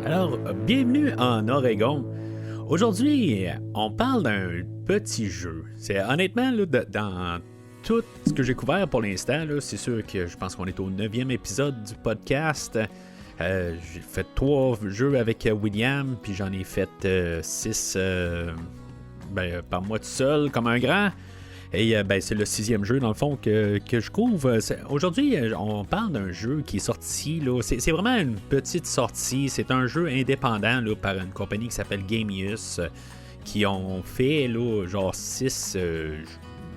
Alors, bienvenue en Oregon. Aujourd'hui, on parle d'un petit jeu. C'est honnêtement, là, dans tout ce que j'ai couvert pour l'instant, là, c'est sûr que je pense qu'on est au 9e épisode du podcast. J'ai fait 3 jeux avec William, puis j'en ai fait 6 par moi tout seul, comme un grand. Et c'est le 6e jeu, dans le fond, que je couvre. Aujourd'hui, on parle d'un jeu qui est sorti. Là, c'est vraiment une petite sortie. C'est un jeu indépendant là, par une compagnie qui s'appelle Gameus, qui ont fait là, genre 6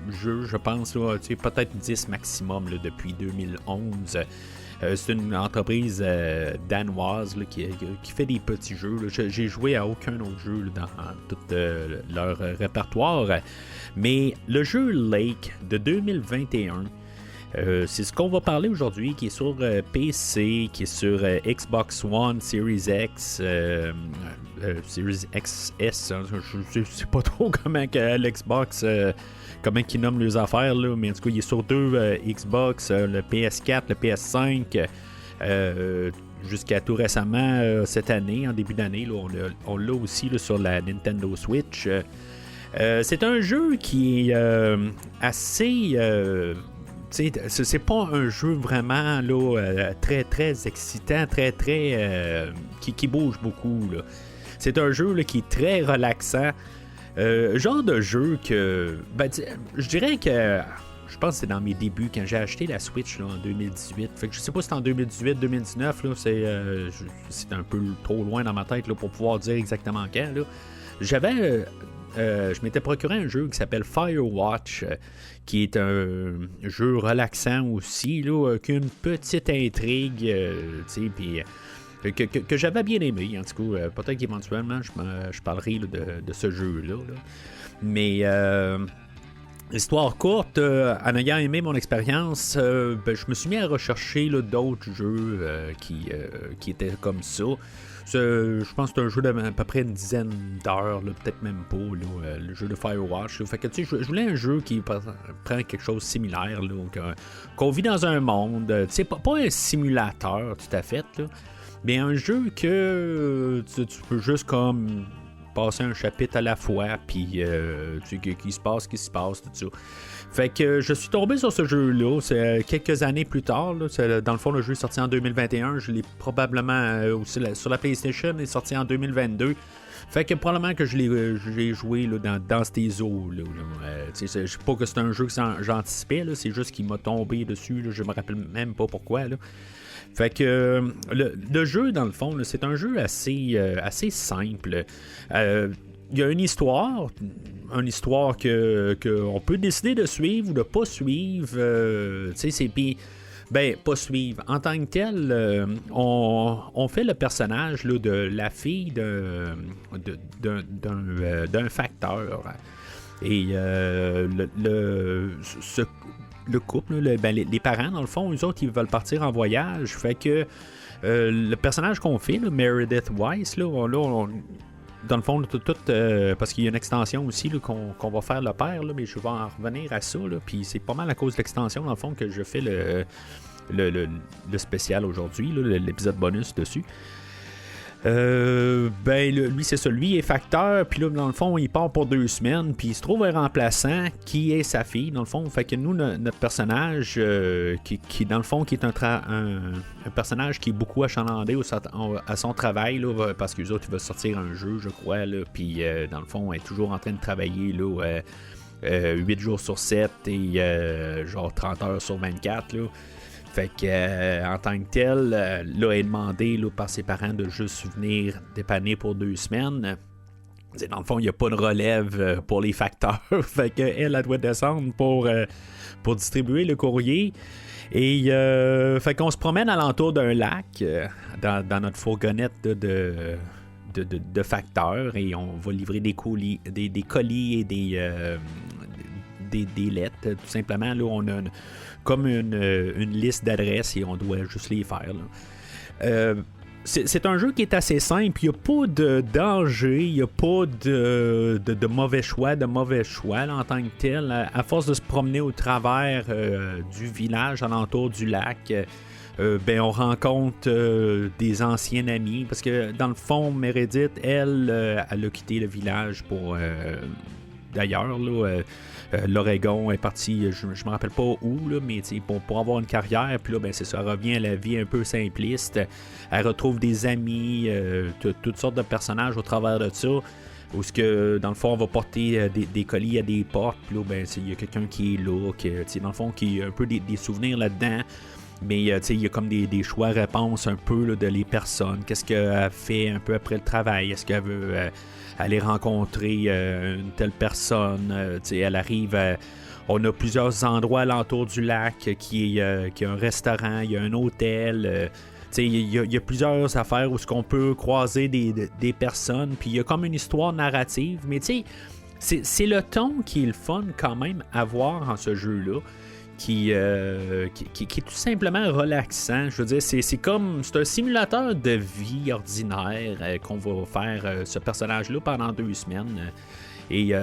jeux, je pense, là, peut-être 10 maximum là, depuis 2011. C'est une entreprise danoise là, qui fait des petits jeux. Là. J'ai joué à aucun autre jeu là, dans tout leur répertoire. Mais le jeu Lake de 2021, c'est ce qu'on va parler aujourd'hui, qui est sur PC, qui est sur Xbox One, Series X, Series XS. Hein, je ne sais pas trop comment l'Xbox... comment ils nomment les affaires, là, mais en tout cas, il est sur 2 Xbox, le PS4, le PS5, jusqu'à tout récemment, cette année, en début d'année, là, on l'a aussi là, sur la Nintendo Switch. C'est un jeu qui est assez... c'est pas un jeu vraiment là, très, très excitant, très, très... qui bouge beaucoup. Là. C'est un jeu là, qui est très relaxant. Genre de jeu que je dirais que je pense que c'est dans mes débuts quand j'ai acheté la Switch là, en 2018. Fait que je sais pas si c'est en 2018-2019 là, c'est un peu trop loin dans ma tête là, pour pouvoir dire exactement quand là. Je m'étais procuré un jeu qui s'appelle Firewatch, qui est un jeu relaxant aussi là, qui a une petite intrigue, puis que j'avais bien aimé, en tout cas. Peut-être qu'éventuellement, je parlerai là, de ce jeu-là. Là. Mais, histoire courte, en ayant aimé mon expérience, je me suis mis à rechercher là, d'autres jeux qui étaient comme ça. Je pense que c'est un jeu d'à peu près une dizaine d'heures, là, peut-être même pas, là, le jeu de Firewatch. Là. Fait que, tu sais, je voulais un jeu qui prend quelque chose de similaire, là, qu'on vit dans un monde. Tu sais, pas un simulateur, tout à fait, là. Mais un jeu que tu peux juste comme passer un chapitre à la fois, puis qui se passe, tout ça. Fait que je suis tombé sur ce jeu-là, c'est quelques années plus tard. Là, dans le fond, le jeu est sorti en 2021. Je l'ai probablement aussi sur la PlayStation, il est sorti en 2022. Fait que probablement que je l'ai joué là, dans ces eaux-là. Je sais pas que c'est un jeu que j'anticipais, là, c'est juste qu'il m'a tombé dessus. Là, je me rappelle même pas pourquoi. Là. Fait que le jeu, dans le fond, là, c'est un jeu assez simple. Il y a une histoire que on peut décider de suivre ou de pas suivre. Puis, pas suivre. En tant que tel, on fait le personnage là, de la fille d'un facteur. Et le couple, les parents, dans le fond, eux autres, ils veulent partir en voyage. Fait que le personnage qu'on fait, là, Meredith Weiss, là, dans le fond, tout parce qu'il y a une extension aussi là, qu'on va faire le père, là, mais je vais en revenir à ça. Puis c'est pas mal à cause de l'extension, dans le fond, que je fais le spécial aujourd'hui, là, l'épisode bonus dessus. Lui c'est ça, lui est facteur, puis là dans le fond il part pour 2 semaines, puis il se trouve un remplaçant qui est sa fille dans le fond. Fait que nous notre personnage qui dans le fond qui est un personnage qui est beaucoup achalandé à son travail là, parce que les autres ils veulent sortir un jeu je crois là, puis dans le fond elle est toujours en train de travailler là 8 jours sur 7 et genre 30 heures sur 24 là. Fait que en tant que tel, là, elle est demandée là, par ses parents de juste venir dépanner pour 2 semaines. Dans le fond, il n'y a pas de relève pour les facteurs. Fait qu'elle doit descendre pour distribuer le courrier. Et fait qu'on se promène alentour d'un lac dans notre fourgonnette de facteurs et on va livrer des colis et des lettres. Tout simplement, là, on a comme une liste d'adresses et on doit juste les faire. Là. c'est un jeu qui est assez simple. Il n'y a pas de danger, il n'y a pas de mauvais choix, là, en tant que tel. À force de se promener au travers du village alentour du lac, on rencontre des anciens amis. Parce que dans le fond, Meredith, elle a quitté le village pour d'ailleurs, là. L'Oregon est parti, je me rappelle pas où, là, mais pour avoir une carrière, puis là, c'est ça, elle revient à la vie un peu simpliste. Elle retrouve des amis, toutes sortes de personnages au travers de ça. Où ce que, dans le fond, on va porter des colis à des portes, puis là, il y a quelqu'un qui est là, dans le fond, qui a un peu des souvenirs là-dedans. Mais il y a comme des choix-réponses un peu là, de les personnes. Qu'est-ce qu'elle fait un peu après le travail? Est-ce qu'elle veut aller rencontrer une telle personne? Elle arrive on a plusieurs endroits alentour du lac qui a un restaurant, il y a un hôtel. Il y a plusieurs affaires où on peut croiser des personnes. Puis il y a comme une histoire narrative. Mais c'est le ton qui est le fun quand même à voir en ce jeu-là. Qui est tout simplement relaxant. Je veux dire, c'est un simulateur de vie ordinaire qu'on va faire ce personnage-là pendant 2 semaines et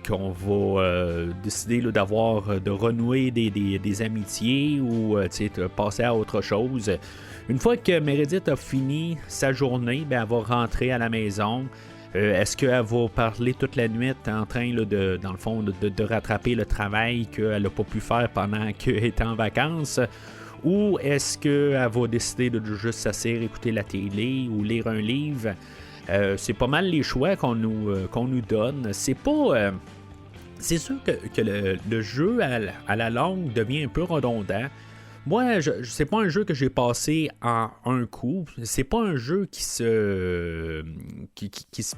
qu'on va décider là, de renouer des amitiés ou de passer à autre chose. Une fois que Meredith a fini sa journée, elle va rentrer à la maison. Est-ce qu'elle va parler toute la nuit en train là, dans le fond de rattraper le travail qu'elle n'a pas pu faire pendant qu'elle était en vacances? Ou est-ce qu'elle va décider de juste s'asseoir, écouter la télé ou lire un livre? C'est pas mal les choix qu'on nous donne. C'est pas... c'est sûr que le jeu à la longue devient un peu redondant. Moi, c'est pas un jeu que j'ai passé en un coup. C'est pas un jeu qui se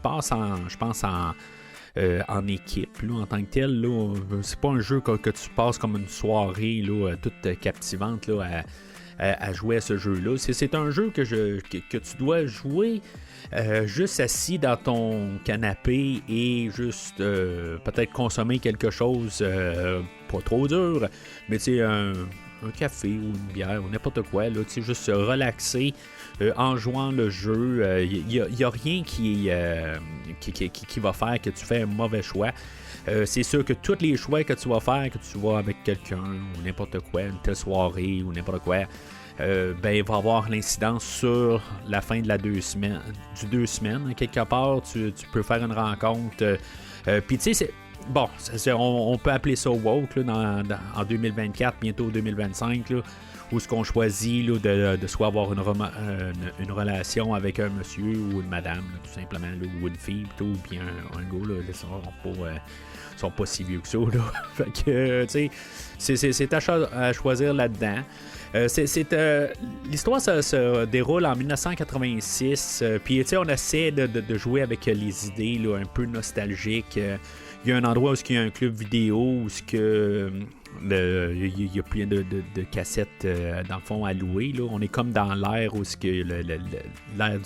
passe en équipe là, en tant que tel. Là. C'est pas un jeu que tu passes comme une soirée là, toute captivante là, à jouer à ce jeu-là. C'est un jeu que tu dois jouer juste assis dans ton canapé et juste peut-être consommer quelque chose pas trop dur, mais tu sais, un café ou une bière ou n'importe quoi, là, juste se relaxer en jouant le jeu. Il n'y a rien qui va faire que tu fais un mauvais choix. C'est sûr que tous les choix que tu vas faire, que tu vas avec quelqu'un ou n'importe quoi, une telle soirée ou n'importe quoi, il va avoir l'incidence sur la fin de la 2 semaines. Quelque part, tu peux faire une rencontre. Puis tu sais, c'est... Bon, on peut appeler ça woke là, en 2024, bientôt 2025, là, où ce qu'on choisit là, de soit avoir une relation avec un monsieur ou une madame, là, tout simplement, là, ou une fille plutôt, ou bien un gars, là, sont pas si vieux que ça. Là. Fait que, tu sais, c'est à choisir là-dedans. L'histoire se déroule en 1986, puis on essaie de jouer avec les idées là, un peu nostalgiques. Il y a un endroit où il y a un club vidéo où il y a plein de cassettes dans le fond à louer. Là. On est comme dans l'ère où l'ère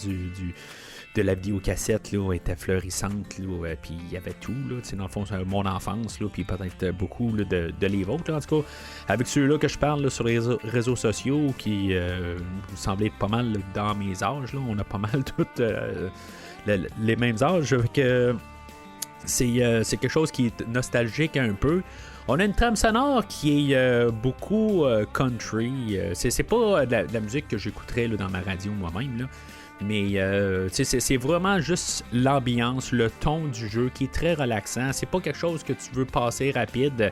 de la vidéocassette là, était florissante, puis il y avait tout. Là, dans le fond, c'est mon enfance, là, puis peut-être beaucoup là, de les vôtres. Là, en tout cas, avec ceux-là que je parle là, sur les réseaux sociaux qui vous semblez être pas mal là, dans mes âges. Là, on a pas mal tous les mêmes âges. C'est quelque chose qui est nostalgique un peu. On a une trame sonore qui est beaucoup country. C'est pas de la musique que j'écouterais là, dans ma radio moi-même, là. Mais c'est vraiment juste l'ambiance, le ton du jeu qui est très relaxant. C'est pas quelque chose que tu veux passer rapide.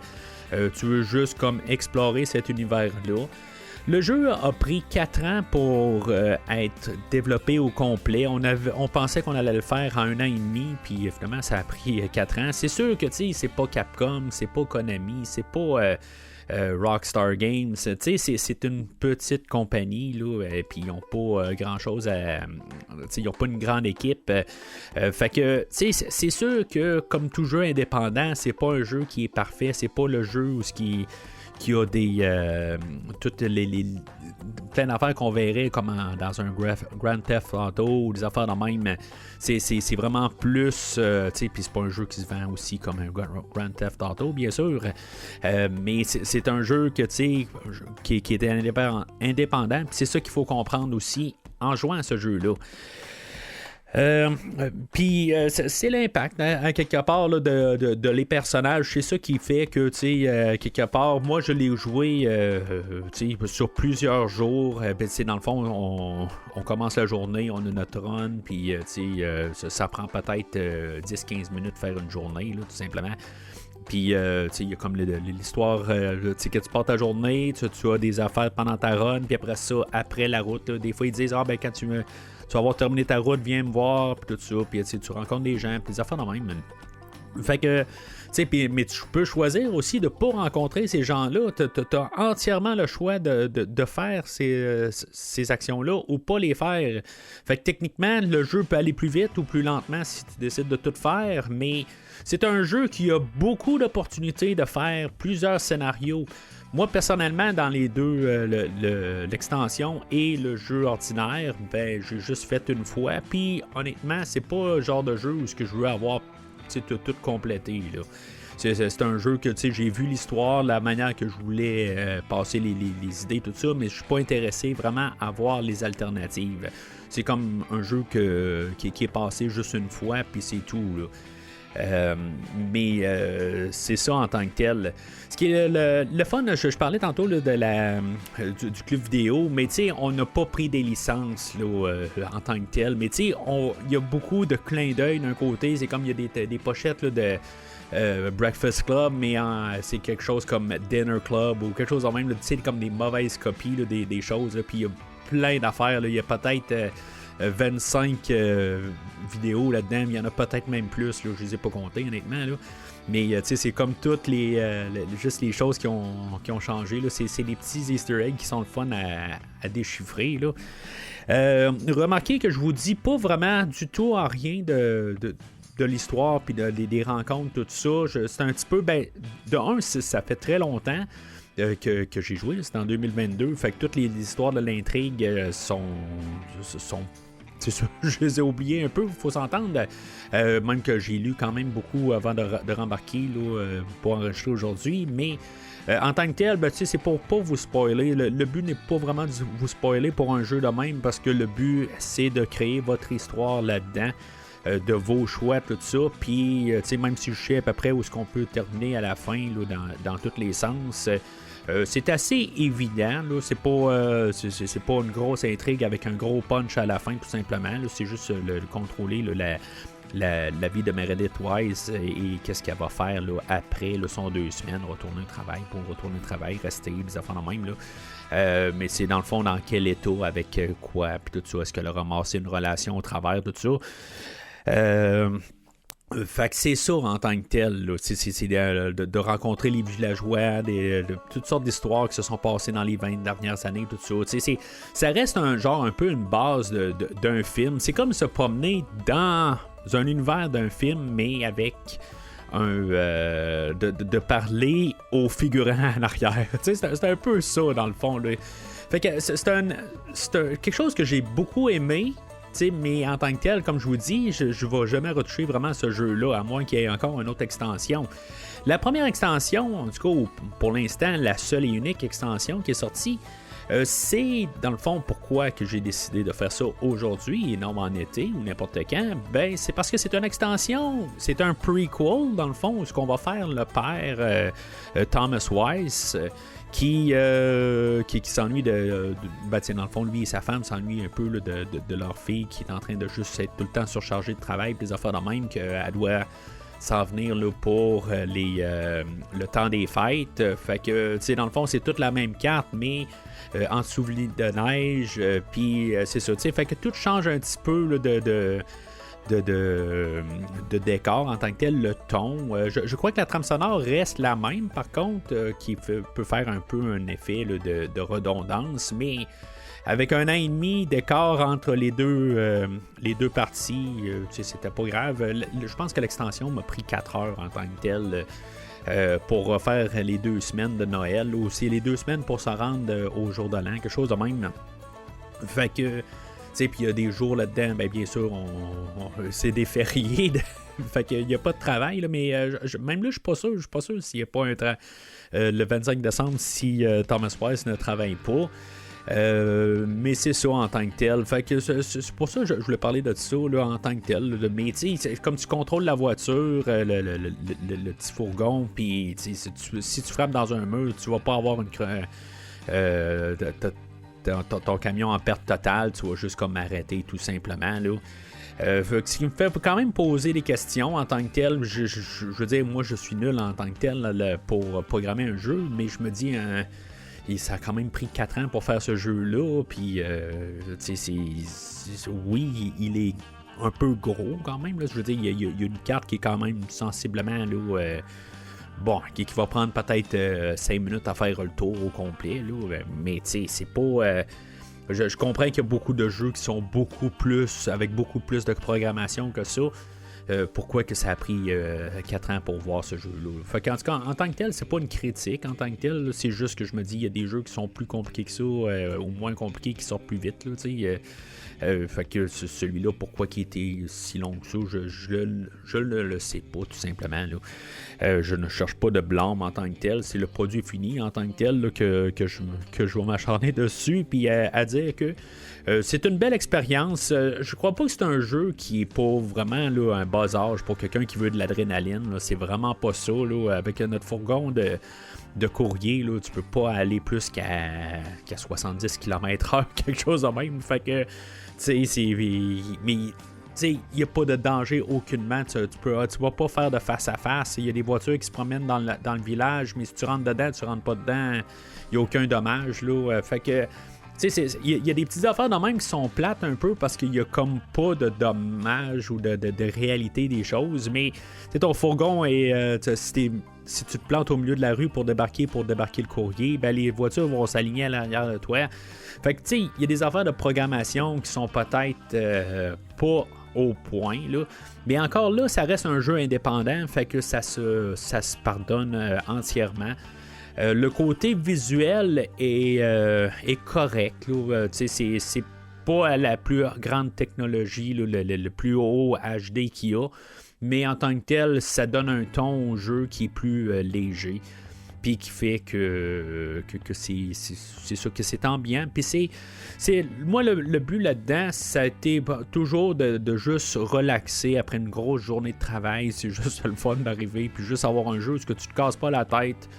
Tu veux juste comme explorer cet univers-là. Le jeu a pris 4 ans pour être développé au complet. On pensait qu'on allait le faire en 1 an et demi, puis finalement ça a pris 4 ans. C'est sûr que c'est pas Capcom, c'est pas Konami, c'est pas Rockstar Games. C'est une petite compagnie, là, et puis ils n'ont pas grand-chose à... Ils n'ont pas une grande équipe. Fait que c'est sûr que comme tout jeu indépendant, c'est pas un jeu qui est parfait, c'est pas le jeu où qui a des toutes plein d'affaires qu'on verrait comme dans un Grand Theft Auto ou des affaires de même. C'est vraiment plus, puis c'est pas un jeu qui se vend aussi comme un Grand Theft Auto, bien sûr, mais c'est un jeu qui était indépendant, puis c'est ça qu'il faut comprendre aussi en jouant à ce jeu-là. Puis c'est l'impact à quelque part là, de les personnages, c'est ça qui fait que quelque part moi je l'ai joué sur plusieurs jours. Dans le fond on commence la journée, on a notre run, puis ça prend peut-être 10-15 minutes de faire une journée là, tout simplement. Puis, il y a comme l'histoire, que tu pars ta journée, tu as des affaires pendant ta run, puis après ça, après la route, là, des fois, ils disent, quand tu vas avoir terminé ta route, viens me voir, puis tout ça, puis tu rencontres des gens, puis des affaires de même. Fait que, mais tu peux choisir aussi de ne pas rencontrer ces gens-là. Tu as entièrement le choix de faire ces actions-là ou pas les faire. Fait que techniquement, le jeu peut aller plus vite ou plus lentement si tu décides de tout faire, mais c'est un jeu qui a beaucoup d'opportunités de faire plusieurs scénarios. Moi, personnellement, dans les deux, l'extension et le jeu ordinaire, j'ai juste fait une fois. Puis, honnêtement, c'est pas le genre de jeu où ce que je veux avoir tout complété. Là. C'est un jeu que j'ai vu l'histoire, la manière que je voulais passer les idées, tout ça, mais je suis pas intéressé vraiment à voir les alternatives. C'est comme un jeu qui est passé juste une fois, puis c'est tout. Là. Mais c'est ça en tant que tel. Ce qui est le fun, je parlais tantôt là, du club vidéo, mais on n'a pas pris des licences là, en tant que tel. Mais il y a beaucoup de clins d'œil d'un côté. C'est comme il y a des pochettes là, de Breakfast Club, mais c'est quelque chose comme Dinner Club ou quelque chose de même. Comme des mauvaises copies là, des choses. Puis il y a plein d'affaires. Il y a peut-être 25 vidéos là-dedans, il y en a peut-être même plus, là, je les ai pas comptées honnêtement, là. Mais c'est comme toutes juste les choses qui ont changé, là. C'est des petits easter eggs qui sont le fun à déchiffrer, là. Remarquez que je vous dis pas vraiment du tout en rien de l'histoire puis des rencontres, tout ça. C'est un petit peu, de un, ça fait très longtemps que j'ai joué, c'est en 2022, fait que toutes les histoires de l'intrigue sont c'est sûr, je les ai oubliés un peu, il faut s'entendre. Même que j'ai lu quand même beaucoup avant de rembarquer là, pour enregistrer aujourd'hui. Mais en tant que tel, c'est pour pas vous spoiler. Le but n'est pas vraiment de vous spoiler pour un jeu de même, parce que le but, c'est de créer votre histoire là-dedans. De vos choix, tout ça. Puis, même si je sais à peu près où est-ce qu'on peut terminer à la fin, là, dans tous les sens, c'est assez évident. Là. C'est pas une grosse intrigue avec un gros punch à la fin, tout simplement. Là. C'est juste le contrôler là, la vie de Meredith Wise et qu'est-ce qu'elle va faire là, après là, son 2 semaines, retourner au travail, rester, des affaires de même. Là. Mais c'est dans le fond dans quel état, avec quoi, puis tout ça. Est-ce qu'elle a ramassé une relation au travers, tout ça. Fait que c'est ça en tant que tel, là. C'est de rencontrer les villageois, de toutes sortes d'histoires qui se sont passées dans les 20 dernières années, tout ça. Ça reste un peu une base d'un film. C'est comme se promener dans un univers d'un film, mais avec de parler aux figurants en arrière. C'est un peu ça dans le fond. Là. Fait que c'est quelque chose que j'ai beaucoup aimé. Mais en tant que tel, comme je vous dis, je ne vais jamais retoucher vraiment ce jeu-là, à moins qu'il y ait encore une autre extension. La première extension, en tout cas pour l'instant, la seule et unique extension qui est sortie, c'est dans le fond pourquoi que j'ai décidé de faire ça aujourd'hui et non en été ou n'importe quand. C'est parce que c'est une extension, c'est un prequel dans le fond, où ce qu'on va faire le père Thomas Wise. Qui s'ennuie dans le fond, lui et sa femme s'ennuient un peu là, de leur fille qui est en train de juste être tout le temps surchargée de travail, puis des affaires de même, qu'elle doit s'en venir là, pour le temps des fêtes. Fait que, dans le fond, c'est toute la même carte, mais en souvenir de neige, puis c'est ça. Fait que tout change un petit peu là, de décor en tant que tel, le ton. Je crois que la trame sonore reste la même, par contre, qui peut faire un peu un effet là, de redondance, mais avec 1 an et demi d'écart entre les deux parties, c'était pas grave. Je pense que l'extension m'a pris 4 heures en tant que tel. pour faire les 2 semaines de Noël, ou c'est les 2 semaines pour se rendre au jour de l'an, quelque chose de même. Fait que, tu sais, puis il y a des jours là-dedans, ben bien sûr, c'est des fériés. Fait qu'il n'y a pas de travail, là, mais même là, je suis pas sûr s'il n'y a pas le 25 décembre si Thomas Weiss ne travaille pas. Mais c'est ça en tant que tel. Fait que c'est pour ça que je voulais parler de ça là, en tant que tel. Mais tu sais, comme tu contrôles la voiture, le petit fourgon, puis si tu frappes dans un mur, tu vas pas avoir ton camion en perte totale, tu vas juste comme arrêter tout simplement là. Ce qui me fait quand même poser des questions en tant que tel. Je veux dire, moi je suis nul en tant que tel là, pour programmer un jeu, mais je me dis et ça a quand même pris 4 ans pour faire ce jeu-là. Puis, oui, il est un peu gros quand même. Là. Je veux dire, il y a une carte qui est quand même sensiblement là, qui va prendre peut-être 5 minutes à faire le tour au complet. Là. Mais tu sais, c'est pas. Je comprends qu'il y a beaucoup de jeux qui sont avec beaucoup plus de programmation que ça. Pourquoi que ça a pris 4 ans pour voir ce jeu-là. Fait qu'en tout cas, en tant que tel, c'est pas une critique. En tant que tel, là, c'est juste que je me dis, il y a des jeux qui sont plus compliqués que ça, ou moins compliqués, qui sortent plus vite. Là, fait que celui-là, pourquoi il était si long que ça, je ne le sais pas, tout simplement. Là. Je ne cherche pas de blâme en tant que tel. C'est le produit fini en tant que tel là, que je vais m'acharner dessus, puis à dire que c'est une belle expérience. Je crois pas que c'est un jeu qui est pas vraiment là, un bas âge pour quelqu'un qui veut de l'adrénaline. Là. C'est vraiment pas ça. Là. Avec notre fourgon de courrier, là, tu peux pas aller plus qu'à 70 km/h, quelque chose de même. Fait que, tu sais, mais il n'y a pas de danger aucunement. Tu vas pas faire de face à face. Il y a des voitures qui se promènent dans le village, mais si tu rentres dedans, tu rentres pas dedans, il n'y a aucun dommage. Là. Fait que il y a des petites affaires de même qui sont plates un peu parce qu'il n'y a comme pas de dommages ou de réalité des choses, mais ton fourgon et si tu te plantes au milieu de la rue pour débarquer le courrier, ben les voitures vont s'aligner à l'arrière de toi. Fait que tu sais, il y a des affaires de programmation qui sont peut-être pas au point là, mais encore là, ça reste un jeu indépendant, fait que ça se pardonne entièrement. Le côté visuel est correct. Là. C'est pas à la plus grande technologie, là, le plus haut HD qu'il y a, mais en tant que tel, ça donne un ton au jeu qui est plus léger, puis qui fait que c'est ça, que c'est ambiant. Puis moi, le but là-dedans, ça a été toujours de juste relaxer après une grosse journée de travail. C'est juste le fun d'arriver, puis juste avoir un jeu où tu te casses pas la tête.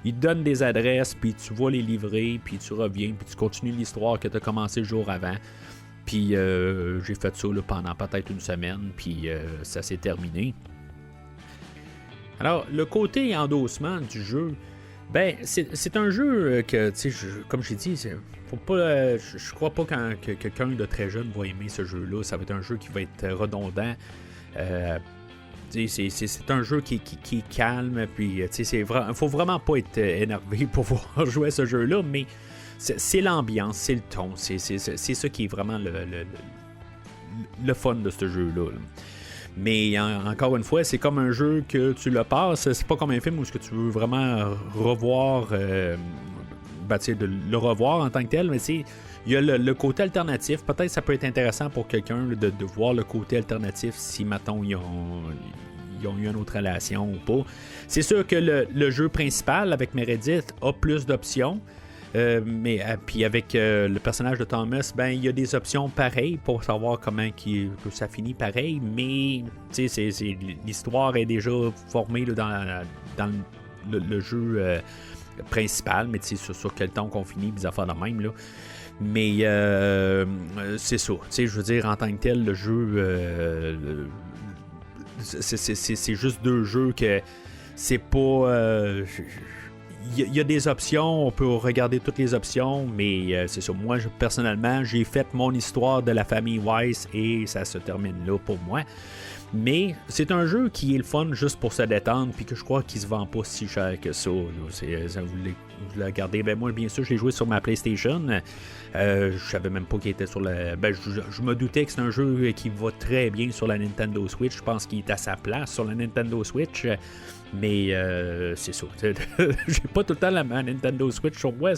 Ils te donnent des adresses, puis tu vas les livrer, puis tu reviens, puis tu continues l'histoire que tu as commencé le jour avant. Puis j'ai fait ça là, pendant peut-être une semaine, puis ça s'est terminé. Alors, le côté endossement du jeu, ben c'est un jeu que, tu sais, comme j'ai dit, faut pas, je crois pas que quelqu'un de très jeune va aimer ce jeu-là. Ça va être un jeu qui va être redondant. C'est un jeu qui est calme, puis faut vraiment pas être énervé pour pouvoir jouer à ce jeu-là, mais c'est l'ambiance, c'est le ton, c'est ça qui est vraiment le fun de ce jeu-là. Mais encore une fois, c'est comme un jeu que tu le passes, c'est pas comme un film où tu veux vraiment revoir, de le revoir en tant que tel, mais il y a le côté alternatif. Peut-être ça peut être intéressant pour quelqu'un de voir le côté alternatif si, mettons, ils ont eu une autre relation ou pas. C'est sûr que le jeu principal avec Meredith a plus d'options. Mais puis avec le personnage de Thomas, ben il y a des options pareilles pour savoir comment que ça finit pareil, mais l'histoire est déjà formée là, dans le jeu principal, mais sur quel temps qu'on finit, des affaires de même là. Mais c'est ça, je veux dire, en tant que tel, le jeu c'est juste 2 jeux que c'est pas il y a des options, on peut regarder toutes les options, mais c'est ça. Moi, personnellement, j'ai fait mon histoire de la famille Weiss et ça se termine là pour moi. Mais c'est un jeu qui est le fun juste pour se détendre, puis que je crois qu'il se vend pas si cher que ça. vous le regardez. Ben moi, bien sûr, je l'ai joué sur ma PlayStation. Je savais même pas qu'il était sur la... Ben, je me doutais que c'est un jeu qui va très bien sur la Nintendo Switch. Je pense qu'il est à sa place sur la Nintendo Switch. Mais c'est ça. J'ai pas tout le temps la Nintendo Switch sur moi.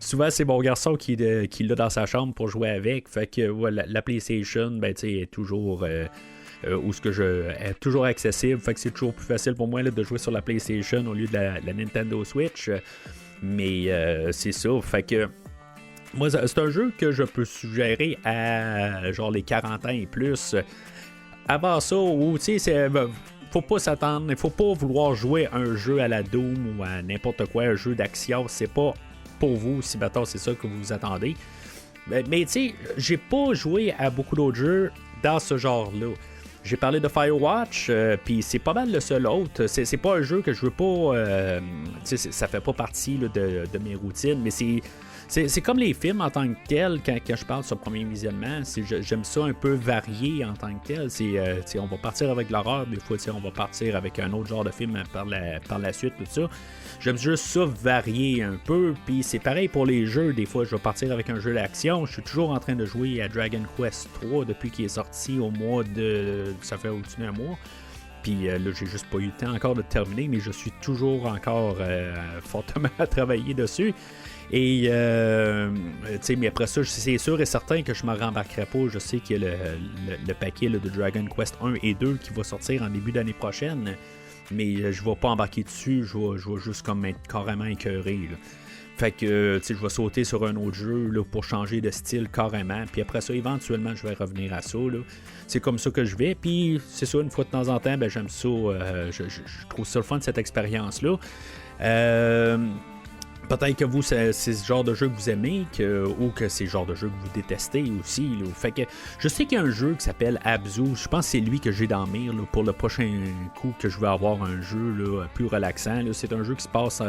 Souvent, c'est mon garçon qui l'a dans sa chambre pour jouer avec. Fait que la PlayStation, ben, est toujours... où ce que est toujours accessible, fait que c'est toujours plus facile pour moi là, de jouer sur la PlayStation au lieu de la Nintendo Switch. Mais c'est ça, fait que moi c'est un jeu que je peux suggérer à genre les 40 ans et plus. Avant ça, tu sais, faut pas s'attendre, il faut pas vouloir jouer un jeu à la Doom ou à n'importe quoi, un jeu d'action, c'est pas pour vous si bâtard c'est ça que vous vous attendez. Mais tu sais, j'ai pas joué à beaucoup d'autres jeux dans ce genre-là. J'ai parlé de Firewatch, puis c'est pas mal le seul autre. C'est pas un jeu que je veux pas... ça fait pas partie là, de mes routines, mais c'est comme les films en tant que tel, quand je parle sur le premier visionnement, j'aime ça un peu varié en tant que tel. On va partir avec l'horreur, des fois on va partir avec un autre genre de film par la suite, tout ça. J'aime juste ça varier un peu, puis c'est pareil pour les jeux. Des fois, je vais partir avec un jeu d'action. Je suis toujours en train de jouer à Dragon Quest 3 depuis qu'il est sorti au mois de... Ça fait au-dessus d'un mois. Puis là, j'ai juste pas eu le temps encore de terminer, mais je suis toujours encore fortement à travailler dessus. Et, mais après ça, c'est sûr et certain que je ne me rembarquerai pas. Je sais qu'il y a le paquet là, de Dragon Quest 1 et 2 qui va sortir en début d'année prochaine. Mais je ne vais pas embarquer dessus. Je vais juste comme être carrément écœuré. Là. Fait que, je vais sauter sur un autre jeu là, pour changer de style carrément. Puis après ça, éventuellement, je vais revenir à ça. Là. C'est comme ça que je vais. Puis c'est ça, une fois de temps en temps, ben, j'aime ça. Je trouve ça le fun de cette expérience-là. Peut-être que vous, c'est ce genre de jeu que vous aimez ou que c'est le genre de jeu que vous détestez aussi. Là. Fait que je sais qu'il y a un jeu qui s'appelle Abzu. Je pense que c'est lui que j'ai dans le mire là, pour le prochain coup que je vais avoir un jeu là, plus relaxant. Là. C'est un jeu qui se passe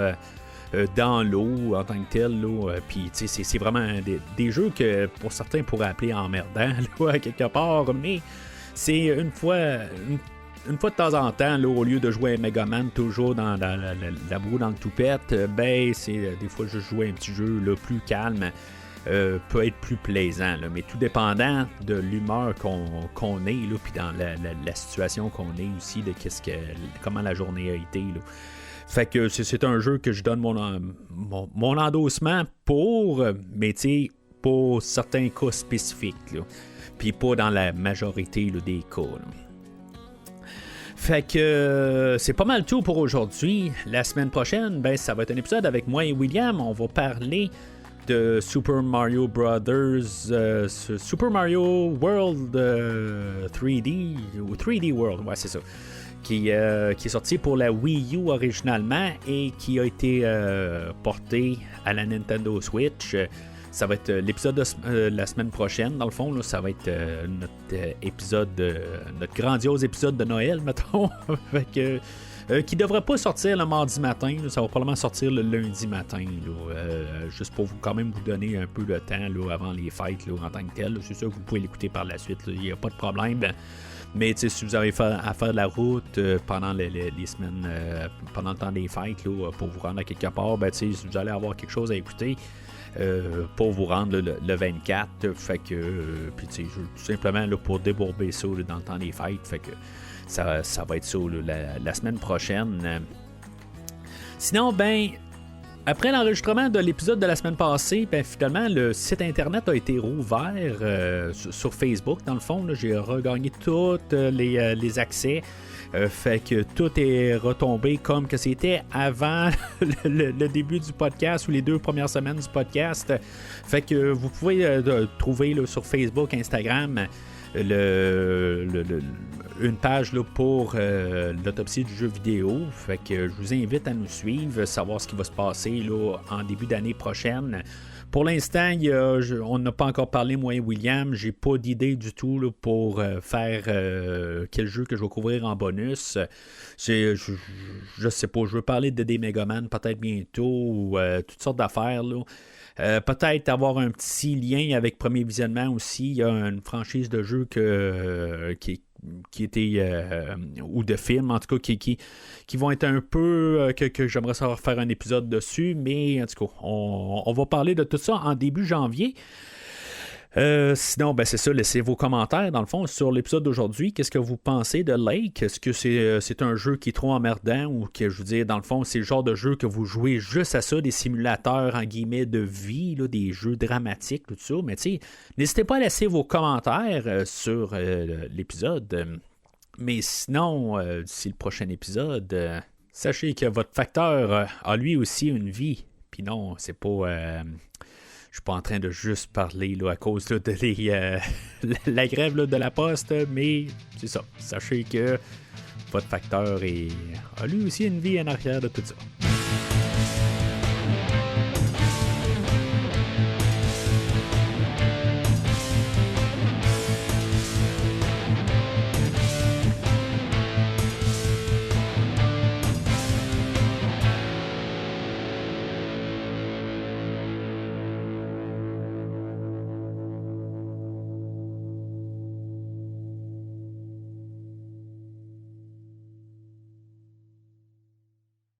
dans l'eau en tant que tel. Puis c'est vraiment des jeux que pour certains pourraient appeler emmerdants là, à quelque part. Mais c'est une fois de temps en temps, là, au lieu de jouer à Megaman toujours dans la boue, dans le toupette, ben c'est des fois juste jouer un petit jeu là, plus calme, peut être plus plaisant. Là, mais tout dépendant de l'humeur qu'on est, là, puis dans la situation qu'on est aussi, de comment la journée a été. Là. Fait que c'est un jeu que je donne mon endossement pour, mais tu sais, pour certains cas spécifiques. Là, puis pas dans la majorité là, des cas. Là. Fait que c'est pas mal tout pour aujourd'hui. La semaine prochaine, ben ça va être un épisode avec moi et William. On va parler de Super Mario Brothers, Super Mario World 3D ou 3D World, ouais c'est ça, qui est sorti pour la Wii U originalement et qui a été porté à la Nintendo Switch. Ça va être l'épisode de la semaine prochaine, dans le fond. Là, ça va être notre épisode, notre grandiose épisode de Noël, mettons. Fait que, qui devrait pas sortir le mardi matin. Là, ça va probablement sortir le lundi matin. Là, juste pour quand même vous donner un peu de temps là, avant les fêtes là, en tant que tel. Là. C'est sûr que vous pouvez l'écouter par la suite. Il n'y a pas de problème. Mais si vous avez à faire de la route pendant les semaines, pendant le temps des fêtes, là, pour vous rendre à quelque part, ben, vous allez avoir quelque chose à écouter. Pour vous rendre le 24. Fait que, puis tout simplement là, pour débourber ça là, dans le temps des fêtes. Fait que ça va être ça là, la semaine prochaine. Sinon, ben, après l'enregistrement de l'épisode de la semaine passée, ben, finalement, le site internet a été rouvert sur Facebook. Dans le fond, là, j'ai regagné tous les accès. Fait que tout est retombé comme que c'était avant le début du podcast ou les 2 premières semaines du podcast. Fait que vous pouvez trouver là, sur Facebook, Instagram, une page là, pour l'autopsie du jeu vidéo. Fait que je vous invite à nous suivre, savoir ce qui va se passer là, en début d'année prochaine. Pour l'instant, on n'a pas encore parlé, moi et William. J'ai pas d'idée du tout là, pour faire quel jeu que je vais couvrir en bonus. Je sais pas, je veux parler de des Megaman peut-être bientôt ou toutes sortes d'affaires. Là. Peut-être avoir un petit lien avec Premier Visionnement aussi. Il y a une franchise de jeu qui était ou de films en tout cas qui vont être un peu que j'aimerais savoir faire un épisode dessus, mais en tout cas on va parler de tout ça en début janvier. Sinon, ben c'est ça, laissez vos commentaires dans le fond sur l'épisode d'aujourd'hui. Qu'est-ce que vous pensez de Lake? Est-ce que c'est un jeu qui est trop emmerdant ou que je veux dire, dans le fond, c'est le genre de jeu que vous jouez juste à ça, des simulateurs en guillemets de vie, là, des jeux dramatiques, tout ça. Mais tu sais, n'hésitez pas à laisser vos commentaires sur l'épisode. Mais sinon, d'ici le prochain épisode, sachez que votre facteur a lui aussi une vie. Puis non, c'est pas. Je suis pas en train de juste parler là, à cause là, de la grève là, de la poste, mais c'est ça. Sachez que votre facteur a lui aussi une vie en arrière de tout ça.